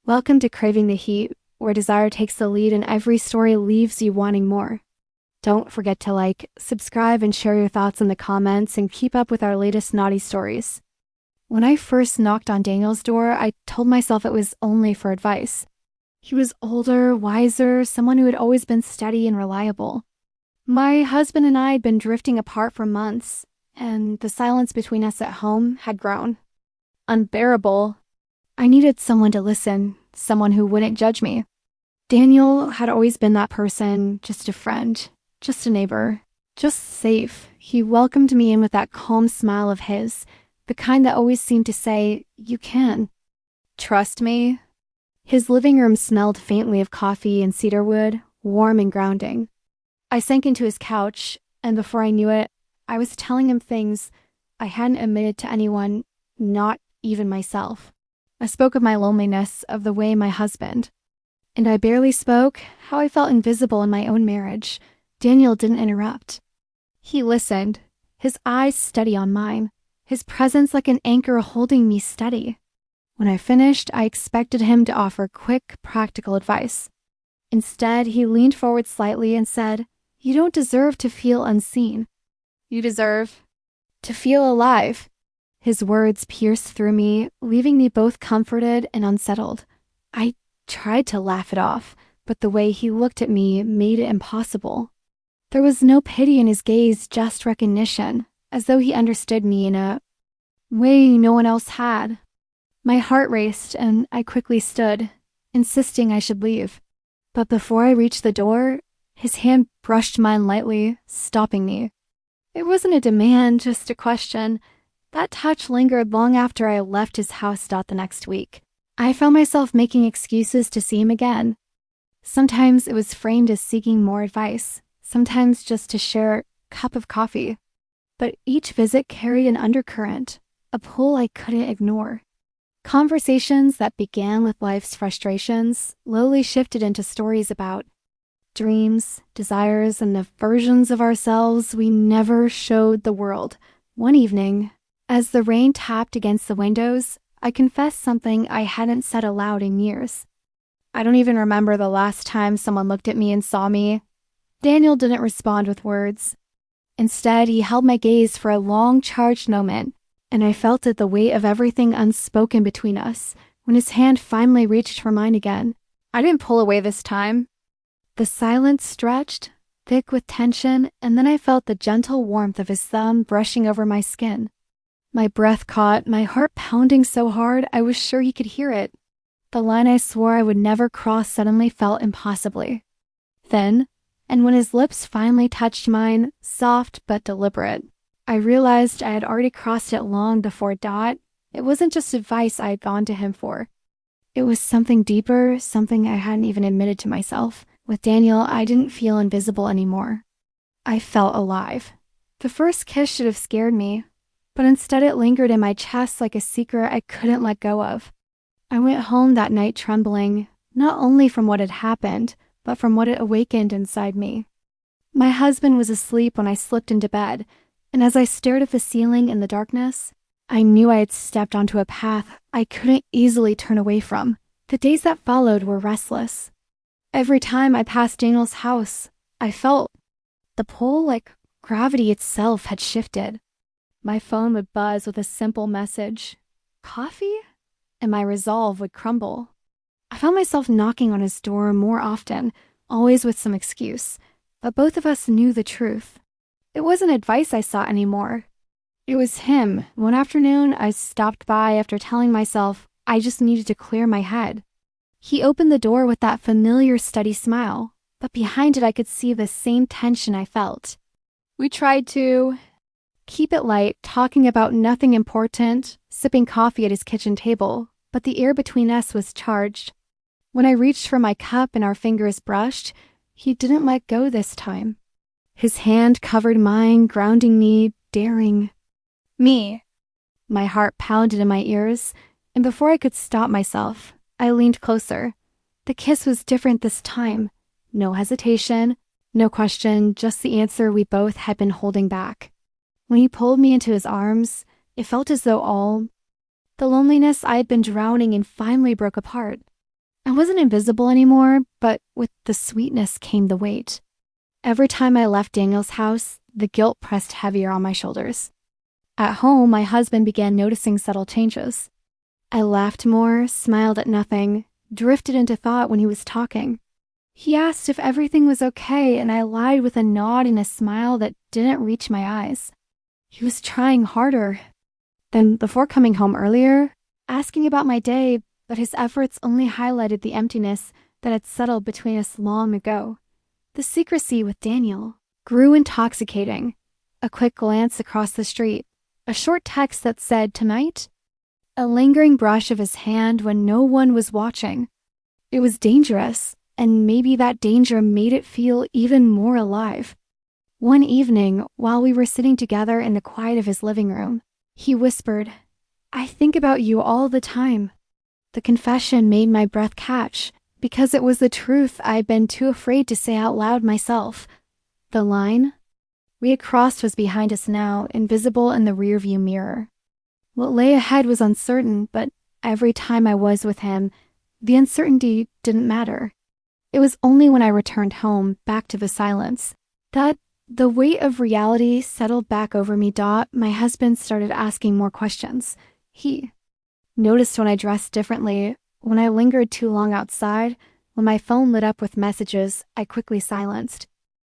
Welcome to Craving the Heat, where desire takes the lead and every story leaves you wanting more. Don't forget to like, subscribe, and share your thoughts in the comments and keep up with our latest naughty stories. When I first knocked on Daniel's door, I told myself it was only for advice. He was older, wiser, someone who had always been steady and reliable. My husband and I had been drifting apart for months, and the silence between us at home had grown unbearable. I needed someone to listen, someone who wouldn't judge me. Daniel had always been that person, just a friend, just a neighbor, just safe. He welcomed me in with that calm smile of his, the kind that always seemed to say, "You can. Trust me." His living room smelled faintly of coffee and cedarwood, warm and grounding. I sank into his couch, and before I knew it, I was telling him things I hadn't admitted to anyone, not even myself. I spoke of my loneliness, of the way my husband. And I barely spoke, how I felt invisible in my own marriage. Daniel didn't interrupt. He listened, his eyes steady on mine, his presence like an anchor holding me steady. When I finished, I expected him to offer quick, practical advice. Instead, he leaned forward slightly and said, "You don't deserve to feel unseen. You deserve to feel alive." His words pierced through me, leaving me both comforted and unsettled. I tried to laugh it off, but the way he looked at me made it impossible. There was no pity in his gaze, just recognition, as though he understood me in a way no one else had. My heart raced, and I quickly stood, insisting I should leave. But before I reached the door, his hand brushed mine lightly, stopping me. It wasn't a demand, just a question. That touch lingered long after I left his house the next week. I found myself making excuses to see him again. Sometimes it was framed as seeking more advice, sometimes just to share a cup of coffee. But each visit carried an undercurrent, a pull I couldn't ignore. Conversations that began with life's frustrations slowly shifted into stories about dreams, desires, and the versions of ourselves we never showed the world. One evening, as the rain tapped against the windows, I confessed something I hadn't said aloud in years. I don't even remember the last time someone looked at me and saw me. Daniel didn't respond with words. Instead, he held my gaze for a long, charged moment, and I felt it the weight of everything unspoken between us when his hand finally reached for mine again. I didn't pull away this time. The silence stretched, thick with tension, and then I felt the gentle warmth of his thumb brushing over my skin. My breath caught, my heart pounding so hard I was sure he could hear it. The line I swore I would never cross suddenly felt impossibly thin, and when his lips finally touched mine, soft but deliberate, I realized I had already crossed it long before Dot. It wasn't just advice I had gone to him for. It was something deeper, something I hadn't even admitted to myself. With Daniel, I didn't feel invisible anymore. I felt alive. The first kiss should have scared me, but instead it lingered in my chest like a secret I couldn't let go of. I went home that night trembling, not only from what had happened, but from what it awakened inside me. My husband was asleep when I slipped into bed, and as I stared at the ceiling in the darkness, I knew I had stepped onto a path I couldn't easily turn away from. The days that followed were restless. Every time I passed Daniel's house, I felt the pull like gravity itself had shifted. My phone would buzz with a simple message, "Coffee?" and my resolve would crumble. I found myself knocking on his door more often, always with some excuse, but both of us knew the truth. It wasn't advice I sought anymore. It was him. One afternoon, I stopped by after telling myself I just needed to clear my head. He opened the door with that familiar steady smile, but behind it I could see the same tension I felt. We tried to keep it light, talking about nothing important, sipping coffee at his kitchen table, but the air between us was charged. When I reached for my cup and our fingers brushed, he didn't let go this time. His hand covered mine, grounding me, daring me. My heart pounded in my ears, and before I could stop myself, I leaned closer. The kiss was different this time. No hesitation, no question, just the answer we both had been holding back. When he pulled me into his arms, it felt as though all the loneliness I had been drowning in finally broke apart. wasn't invisible anymore, but with the sweetness came the weight. Every time I left Daniel's house, the guilt pressed heavier on my shoulders. At home, my husband began noticing subtle changes. I laughed more, smiled at nothing, drifted into thought when he was talking. He asked if everything was okay, and I lied with a nod and a smile that didn't reach my eyes. He was trying harder than before coming home earlier, asking about my day, but his efforts only highlighted the emptiness that had settled between us long ago. The secrecy with Daniel grew intoxicating. A quick glance across the street, a short text that said, "Tonight?" A lingering brush of his hand when no one was watching. It was dangerous, and maybe that danger made it feel even more alive. One evening, while we were sitting together in the quiet of his living room, he whispered, "I think about you all the time." The confession made my breath catch, because it was the truth I'd been too afraid to say out loud myself. The line we had crossed was behind us now, invisible in the rearview mirror. What lay ahead was uncertain, but every time I was with him, the uncertainty didn't matter. It was only when I returned home, back to the silence, that the weight of reality settled back over me. My husband started asking more questions. He noticed when I dressed differently, when I lingered too long outside, when my phone lit up with messages I quickly silenced.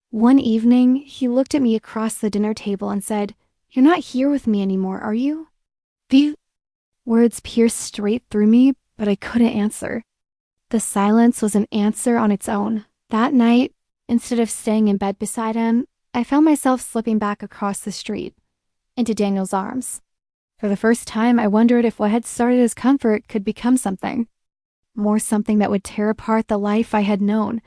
One evening, he looked at me across the dinner table and said, "You're not here with me anymore, are you?" The words pierced straight through me, but I couldn't answer. The silence was an answer on its own. That night, instead of staying in bed beside him, I found myself slipping back across the street, into Daniel's arms. For the first time, I wondered if what had started as comfort could become something. More something that would tear apart the life I had known.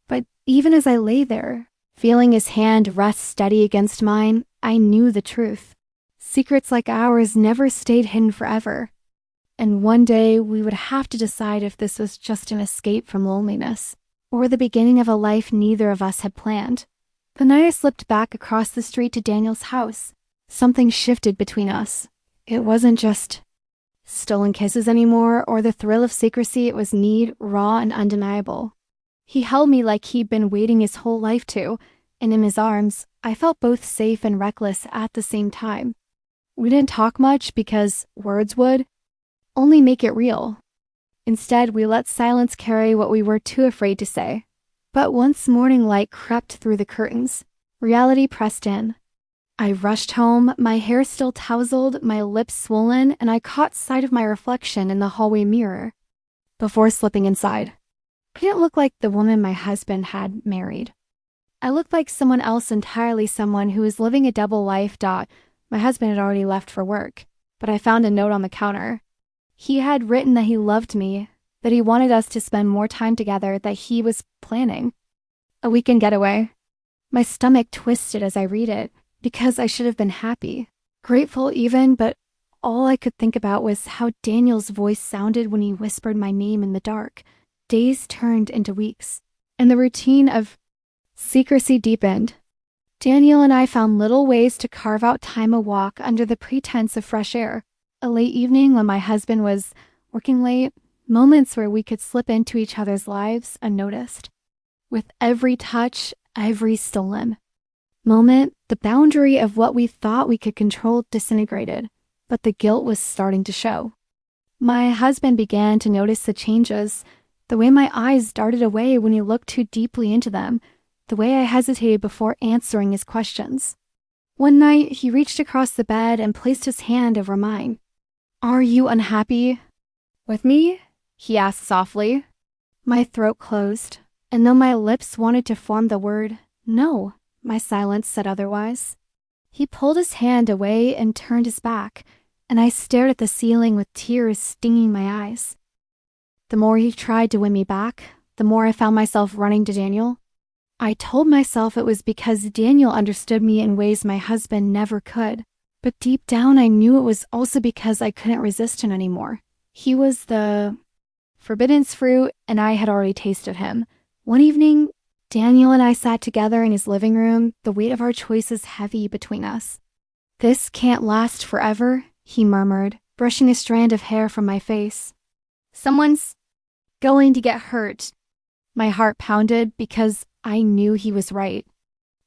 But even as I lay there, feeling his hand rest steady against mine, I knew the truth. Secrets like ours never stayed hidden forever. And one day we would have to decide if this was just an escape from loneliness, or the beginning of a life neither of us had planned. The night I slipped back across the street to Daniel's house, something shifted between us. It wasn't just stolen kisses anymore, or the thrill of secrecy. It was need, raw and undeniable. He held me like he'd been waiting his whole life to, and in his arms, I felt both safe and reckless at the same time. We didn't talk much because words would only make it real. Instead, we let silence carry what we were too afraid to say. But once morning light crept through the curtains, reality pressed in. I rushed home, my hair still tousled, my lips swollen, and I caught sight of my reflection in the hallway mirror. Before slipping inside, I didn't look like the woman my husband had married. I looked like someone else entirely, someone who was living a double life. My husband had already left for work, but I found a note on the counter. He had written that he loved me, that he wanted us to spend more time together, that he was planning a weekend getaway. My stomach twisted as I read it, because I should have been happy, grateful even, but all I could think about was how Daniel's voice sounded when he whispered my name in the dark. Days turned into weeks, and the routine of secrecy deepened. Daniel and I found little ways to carve out time a walk under the pretense of fresh air. A late evening when my husband was working late, moments where we could slip into each other's lives unnoticed. With every touch, every stolen moment, the boundary of what we thought we could control disintegrated, but the guilt was starting to show. My husband began to notice the changes, the way my eyes darted away when he looked too deeply into them, the way I hesitated before answering his questions. One night, he reached across the bed and placed his hand over mine. "Are you unhappy with me?" he asked softly. My throat closed, and though my lips wanted to form the word no, my silence said otherwise. He pulled his hand away and turned his back, and I stared at the ceiling with tears stinging my eyes. The more he tried to win me back, the more I found myself running to Daniel. I told myself it was because Daniel understood me in ways my husband never could, but deep down I knew it was also because I couldn't resist him anymore. He was the forbidden fruit, and I had already tasted him. One evening, Daniel and I sat together in his living room, the weight of our choices heavy between us. "This can't last forever," he murmured, brushing a strand of hair from my face. "Someone's going to get hurt. My heart pounded because I knew he was right.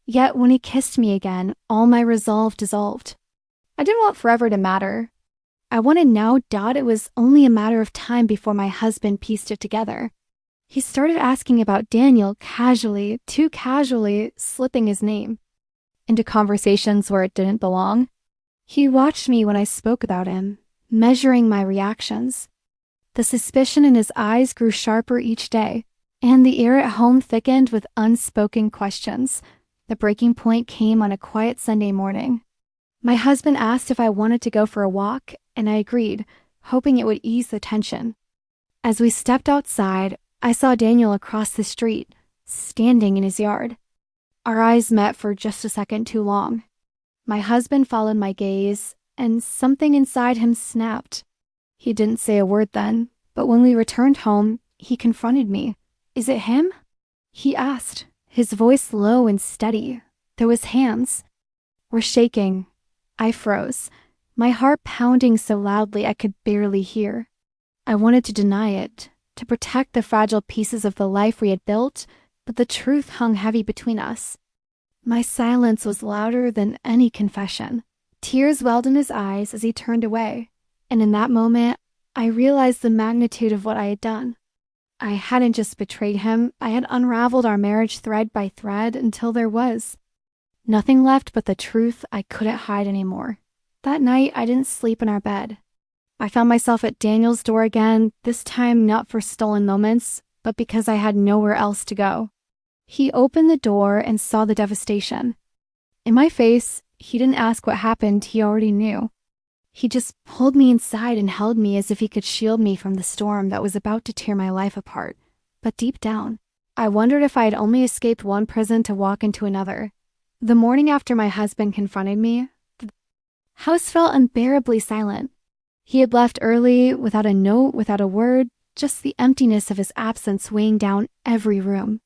Yet when he kissed me again, all my resolve dissolved. I didn't want forever to matter. I wanted now. It was only a matter of time before my husband pieced it together. He started asking about Daniel casually, too casually, slipping his name into conversations where it didn't belong. He watched me when I spoke about him, measuring my reactions. The suspicion in his eyes grew sharper each day, and the air at home thickened with unspoken questions. The breaking point came on a quiet Sunday morning. My husband asked if I wanted to go for a walk, and I agreed, hoping it would ease the tension. As we stepped outside, I saw Daniel across the street, standing in his yard. Our eyes met for just a second too long. My husband followed my gaze, and something inside him snapped. He didn't say a word then, but when we returned home, he confronted me. "Is it him?" he asked, his voice low and steady, though his hands were shaking. I froze, my heart pounding so loudly I could barely hear. I wanted to deny it, to protect the fragile pieces of the life we had built, but the truth hung heavy between us. My silence was louder than any confession. Tears welled in his eyes as he turned away, and in that moment, I realized the magnitude of what I had done. I hadn't just betrayed him, I had unraveled our marriage thread by thread until there was nothing left but the truth I couldn't hide anymore. That night, I didn't sleep in our bed. I found myself at Daniel's door again, this time not for stolen moments, but because I had nowhere else to go. He opened the door and saw the devastation. In my face, he didn't ask what happened, he already knew. He just pulled me inside and held me as if he could shield me from the storm that was about to tear my life apart. But deep down, I wondered if I had only escaped one prison to walk into another. The morning after my husband confronted me, the house felt unbearably silent. He had left early, without a note, without a word, just the emptiness of his absence weighing down every room.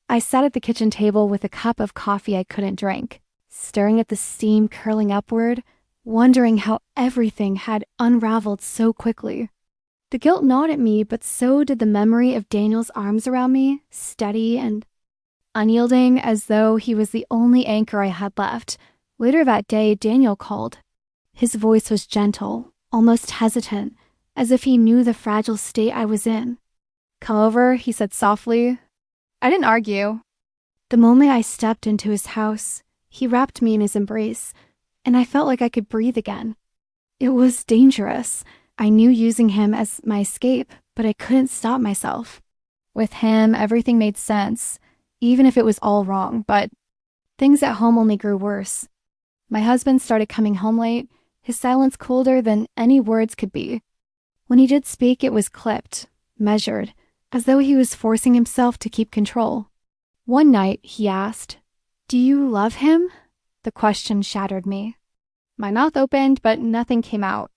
I sat at the kitchen table with a cup of coffee I couldn't drink, staring at the steam curling upward, wondering how everything had unraveled so quickly. The guilt gnawed at me, but so did the memory of Daniel's arms around me, steady and unyielding, as though he was the only anchor I had left. Later that day, Daniel called. His voice was gentle, almost hesitant, as if he knew the fragile state I was in. "Come over," he said softly. I didn't argue. The moment I stepped into his house, he wrapped me in his embrace, and I felt like I could breathe again. It was dangerous. I knew using him as my escape, but I couldn't stop myself. With him, everything made sense, even if it was all wrong, but things at home only grew worse. My husband started coming home late, his silence colder than any words could be. When he did speak, it was clipped, measured, as though he was forcing himself to keep control. One night, he asked, "Do you love him?" The question shattered me. My mouth opened, but nothing came out.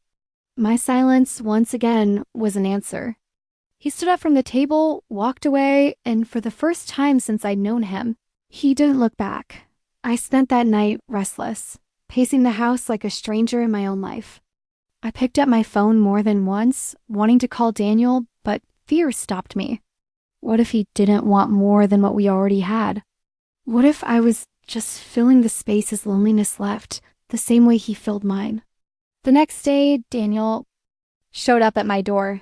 My silence, once again, was an answer. He stood up from the table, walked away, and for the first time since I'd known him, he didn't look back. I spent that night restless, pacing the house like a stranger in my own life. I picked up my phone more than once, wanting to call Daniel, but fear stopped me. What if he didn't want more than what we already had? What if I was just filling the space his loneliness left, the same way he filled mine? The next day, Daniel showed up at my door.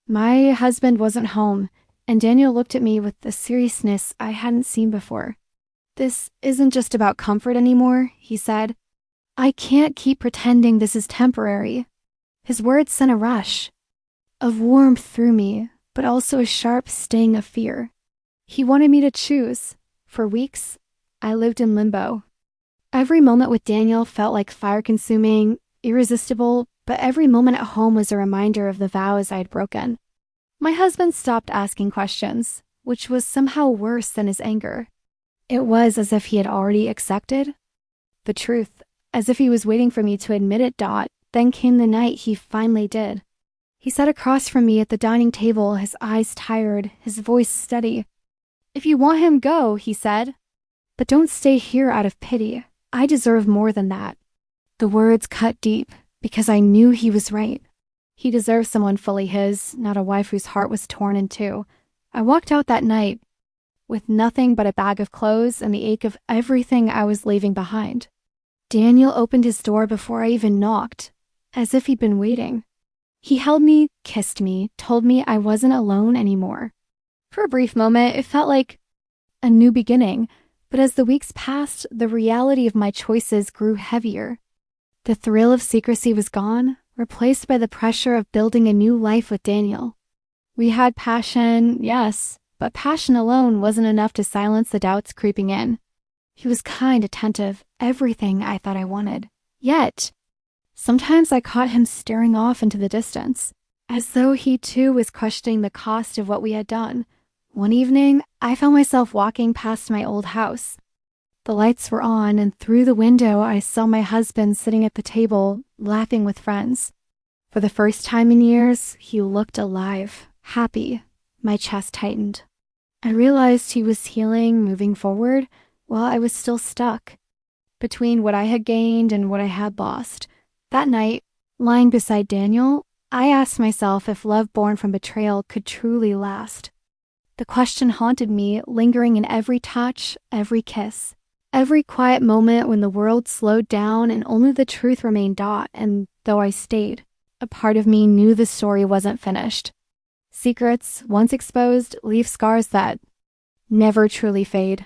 My husband wasn't home, and Daniel looked at me with a seriousness I hadn't seen before. "This isn't just about comfort anymore," he said. "I can't keep pretending this is temporary." His words sent a rush of warmth through me, but also a sharp sting of fear. He wanted me to choose. For weeks, I lived in limbo. Every moment with Daniel felt like fire-consuming, irresistible, but every moment at home was a reminder of the vows I had broken. My husband stopped asking questions, which was somehow worse than his anger. It was as if he had already accepted the truth, as if he was waiting for me to admit it. Then came the night he finally did. He sat across from me at the dining table, his eyes tired, his voice steady. "If you want him, go," he said. "But don't stay here out of pity. I deserve more than that." The words cut deep, because I knew he was right. He deserved someone fully his, not a wife whose heart was torn in two. I walked out that night with nothing but a bag of clothes and the ache of everything I was leaving behind. Daniel opened his door before I even knocked, as if he'd been waiting. He held me, kissed me, told me I wasn't alone anymore. For a brief moment, it felt like a new beginning, but as the weeks passed, the reality of my choices grew heavier. The thrill of secrecy was gone, replaced by the pressure of building a new life with Daniel. We had passion, yes, but passion alone wasn't enough to silence the doubts creeping in. He was kind, attentive, everything I thought I wanted. Yet, sometimes I caught him staring off into the distance, as though he too was questioning the cost of what we had done. One evening, I found myself walking past my old house. The lights were on, and through the window I saw my husband sitting at the table, laughing with friends. For the first time in years, he looked alive, happy. My chest tightened. I realized he was healing, moving forward, while I was still stuck between what I had gained and what I had lost. That night, lying beside Daniel, I asked myself if love born from betrayal could truly last. The question haunted me, lingering in every touch, every kiss. Every quiet moment when the world slowed down and only the truth remained. And though I stayed, a part of me knew the story wasn't finished. Secrets, once exposed, leave scars that never truly fade.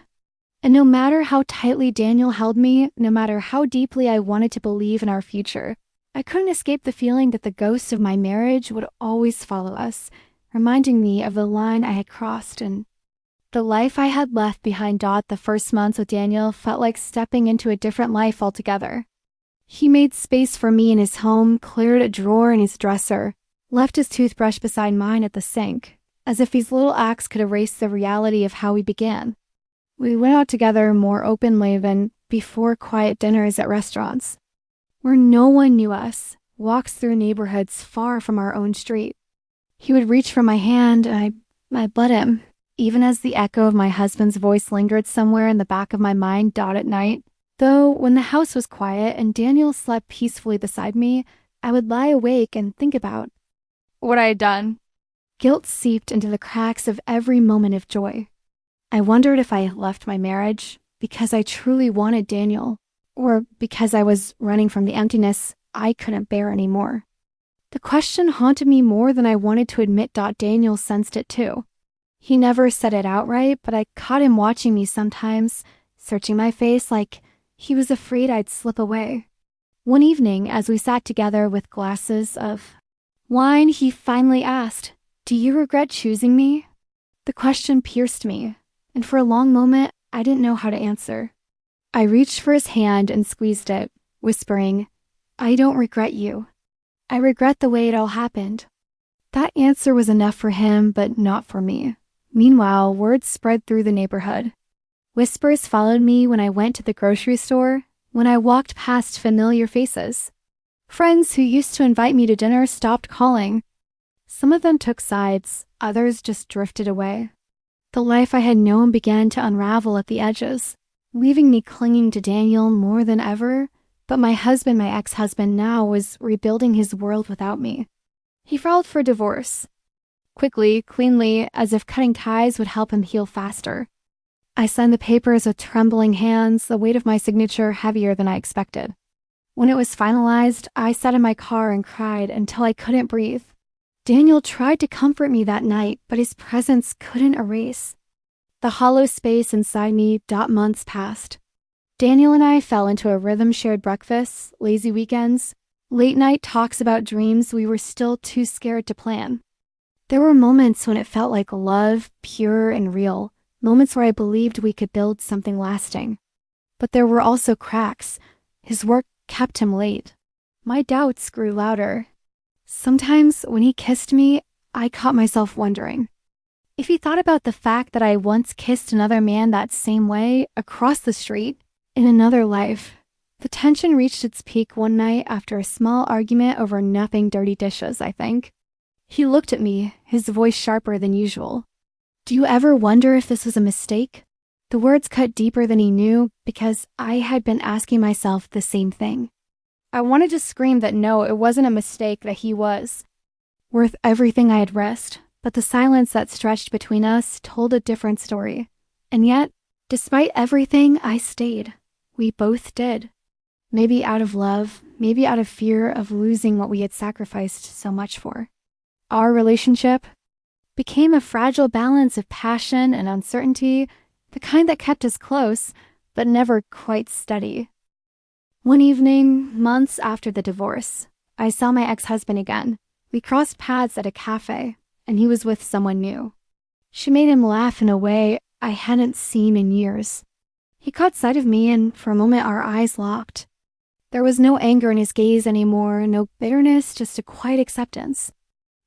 And no matter how tightly Daniel held me, no matter how deeply I wanted to believe in our future, I couldn't escape the feeling that the ghost of my marriage would always follow us, reminding me of the line I had crossed. And the life I had left behind. The first months with Daniel felt like stepping into a different life altogether. He made space for me in his home, cleared a drawer in his dresser, left his toothbrush beside mine at the sink, as if these little acts could erase the reality of how we began. We went out together more openly than before, quiet dinners at restaurants, where no one knew us, walks through neighborhoods far from our own street. He would reach for my hand, and I'd let him, even as the echo of my husband's voice lingered somewhere in the back of my mind. At night, though, when the house was quiet and Daniel slept peacefully beside me, I would lie awake and think about what I had done. Guilt seeped into the cracks of every moment of joy. I wondered if I had left my marriage because I truly wanted Daniel, or because I was running from the emptiness I couldn't bear anymore. The question haunted me more than I wanted to admit. Daniel sensed it too. He never said it outright, but I caught him watching me sometimes, searching my face like he was afraid I'd slip away. One evening, as we sat together with glasses of wine, he finally asked, "Do you regret choosing me?" The question pierced me, and for a long moment, I didn't know how to answer. I reached for his hand and squeezed it, whispering, "I don't regret you. I regret the way it all happened." That answer was enough for him, but not for me. Meanwhile, word spread through the neighborhood. Whispers followed me when I went to the grocery store, when I walked past familiar faces. Friends who used to invite me to dinner stopped calling. Some of them took sides, others just drifted away. The life I had known began to unravel at the edges, leaving me clinging to Daniel more than ever. But my husband, my ex-husband now, was rebuilding his world without me. He filed for divorce. Quickly, cleanly, as if cutting ties would help him heal faster. I signed the papers with trembling hands, the weight of my signature heavier than I expected. When it was finalized, I sat in my car and cried until I couldn't breathe. Daniel tried to comfort me that night, but his presence couldn't erase the hollow space inside me. Months passed. Daniel and I fell into a rhythm: shared breakfasts, lazy weekends, late night talks about dreams we were still too scared to plan. There were moments when it felt like love, pure and real, moments where I believed we could build something lasting. But there were also cracks. His work kept him late. My doubts grew louder. Sometimes when he kissed me, I caught myself wondering if he thought about the fact that I once kissed another man that same way, across the street, in another life. The tension reached its peak one night after a small argument over nothing, dirty dishes, I think. He looked at me, his voice sharper than usual. "Do you ever wonder if this was a mistake?" The words cut deeper than he knew, because I had been asking myself the same thing. I wanted to scream that no, it wasn't a mistake, that he was worth everything I had risked, but the silence that stretched between us told a different story. And yet, despite everything, I stayed. We both did. Maybe out of love, maybe out of fear of losing what we had sacrificed so much for. Our relationship became a fragile balance of passion and uncertainty, the kind that kept us close, but never quite steady. One evening, months after the divorce, I saw my ex-husband again. We crossed paths at a cafe, and he was with someone new. She made him laugh in a way I hadn't seen in years. He caught sight of me, and for a moment our eyes locked. There was no anger in his gaze anymore, no bitterness, just a quiet acceptance.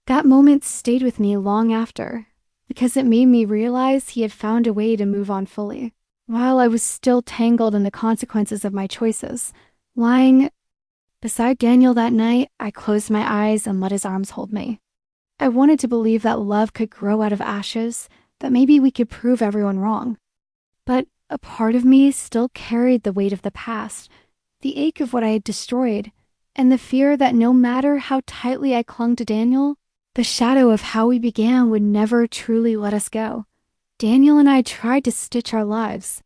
That moment stayed with me long after, because it made me realize he had found a way to move on fully. While I was still tangled in the consequences of my choices, lying beside Daniel that night, I closed my eyes and let his arms hold me. I wanted to believe that love could grow out of ashes, that maybe we could prove everyone wrong. But a part of me still carried the weight of the past, the ache of what I had destroyed, and the fear that no matter how tightly I clung to Daniel, the shadow of how we began would never truly let us go. Daniel and I tried to stitch our lives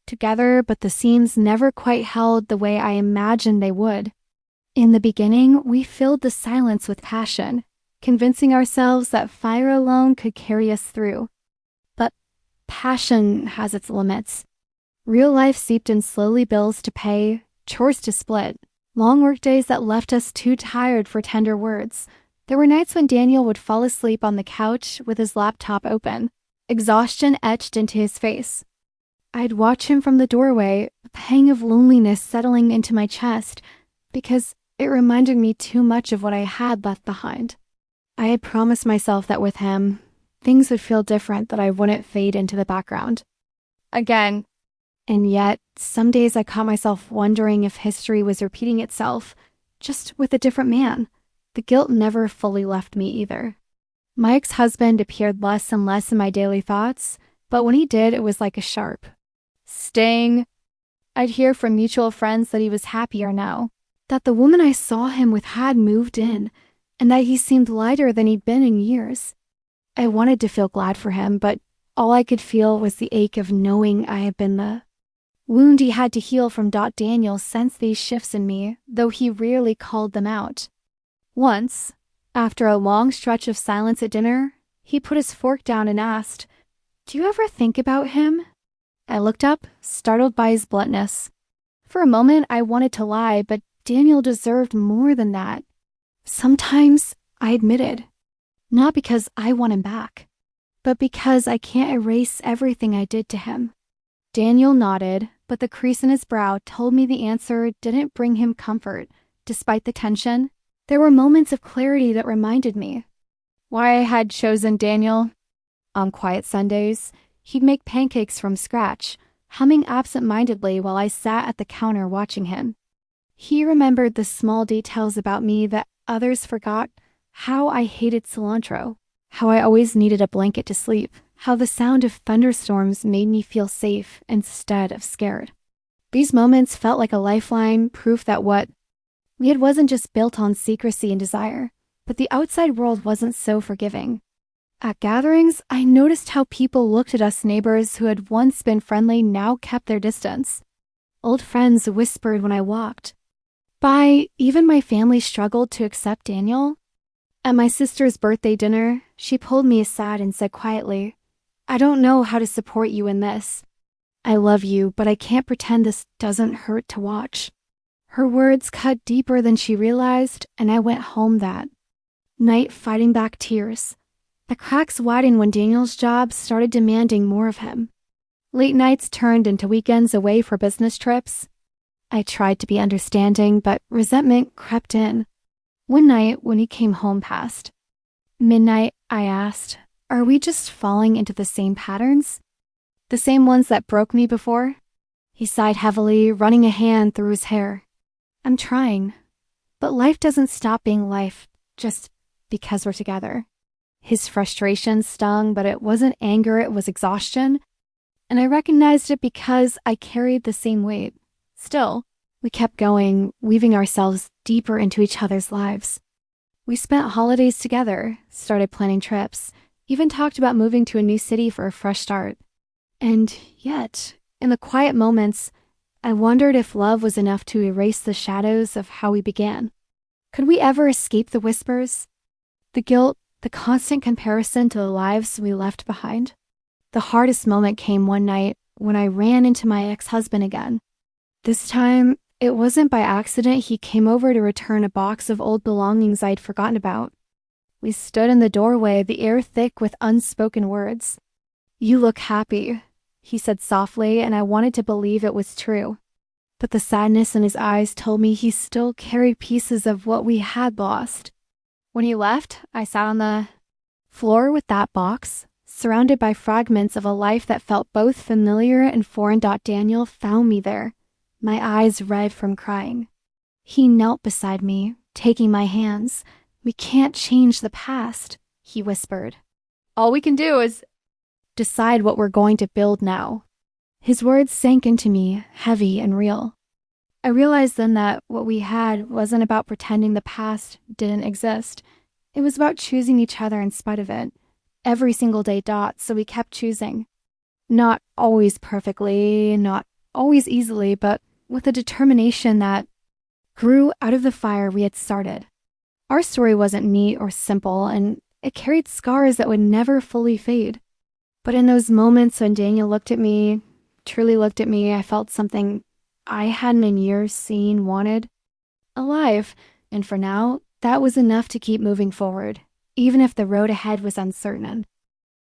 together, but the seams never quite held the way I imagined they would. In the beginning, we filled the silence with passion, convincing ourselves that fire alone could carry us through. But passion has its limits. Real life seeped in slowly, bills to pay, chores to split, long work days that left us too tired for tender words. There were nights when Daniel would fall asleep on the couch with his laptop open, exhaustion etched into his face. I'd watch him from the doorway, a pang of loneliness settling into my chest, because it reminded me too much of what I had left behind. I had promised myself that with him, things would feel different, that I wouldn't fade into the background again. And yet, some days I caught myself wondering if history was repeating itself, just with a different man. The guilt never fully left me either. My ex-husband appeared less and less in my daily thoughts, but when he did, it was like a sharp sting. I'd hear from mutual friends that he was happier now, that the woman I saw him with had moved in, and that he seemed lighter than he'd been in years. I wanted to feel glad for him, but all I could feel was the ache of knowing I had been the wound he had to heal from. Daniel sensed these shifts in me, though he rarely called them out. Once, after a long stretch of silence at dinner, he put his fork down and asked, "Do you ever think about him?" I looked up, startled by his bluntness. For a moment, I wanted to lie, but Daniel deserved more than that. Sometimes, I admitted, not because I want him back, but because I can't erase everything I did to him. Daniel nodded, but the crease in his brow told me the answer didn't bring him comfort. Despite the tension, there were moments of clarity that reminded me why I had chosen Daniel. On quiet Sundays, he'd make pancakes from scratch, humming absent-mindedly while I sat at the counter watching him. He remembered the small details about me that others forgot: how I hated cilantro, how I always needed a blanket to sleep, how the sound of thunderstorms made me feel safe instead of scared. These moments felt like a lifeline, proof that what we had wasn't just built on secrecy and desire, but the outside world wasn't so forgiving. At gatherings, I noticed how people looked at us neighbors who had once been friendly now kept their distance. Old friends whispered when I walked by. Even my family struggled to accept Daniel. At my sister's birthday dinner, she pulled me aside and said quietly, "I don't know how to support you in this. I love you, but I can't pretend this doesn't hurt to watch." Her words cut deeper than she realized, and I went home that night fighting back tears. The cracks widened when Daniel's job started demanding more of him. Late nights turned into weekends away for business trips. I tried to be understanding, but resentment crept in. One night, when he came home past midnight, I asked, "Are we just falling into the same patterns? The same ones that broke me before?" He sighed heavily, running a hand through his hair. "I'm trying, but life doesn't stop being life just because we're together." His frustration stung, but it wasn't anger, it was exhaustion. And I recognized it because I carried the same weight. Still, we kept going, weaving ourselves deeper into each other's lives. We spent holidays together, started planning trips, even talked about moving to a new city for a fresh start. And yet, in the quiet moments, I wondered if love was enough to erase the shadows of how we began. Could we ever escape the whispers? The guilt, the constant comparison to the lives we left behind? The hardest moment came one night when I ran into my ex-husband again. This time, it wasn't by accident. He came over to return a box of old belongings I'd forgotten about. We stood in the doorway, the air thick with unspoken words. "You look happy," he said softly, and I wanted to believe it was true. But the sadness in his eyes told me he still carried pieces of what we had lost. When he left, I sat on the floor with that box, surrounded by fragments of a life that felt both familiar and foreign. Daniel found me there, my eyes red from crying. He knelt beside me, taking my hands. "We can't change the past," he whispered. "All we can do is decide what we're going to build now." His words sank into me, heavy and real. I realized then that what we had wasn't about pretending the past didn't exist. It was about choosing each other in spite of it. Every single day. So we kept choosing. Not always perfectly, not always easily, but with a determination that grew out of the fire we had started. Our story wasn't neat or simple, and it carried scars that would never fully fade. But in those moments when Daniel looked at me, truly looked at me, I felt something I hadn't in years seen, wanted. Alive. And for now, that was enough to keep moving forward, even if the road ahead was uncertain.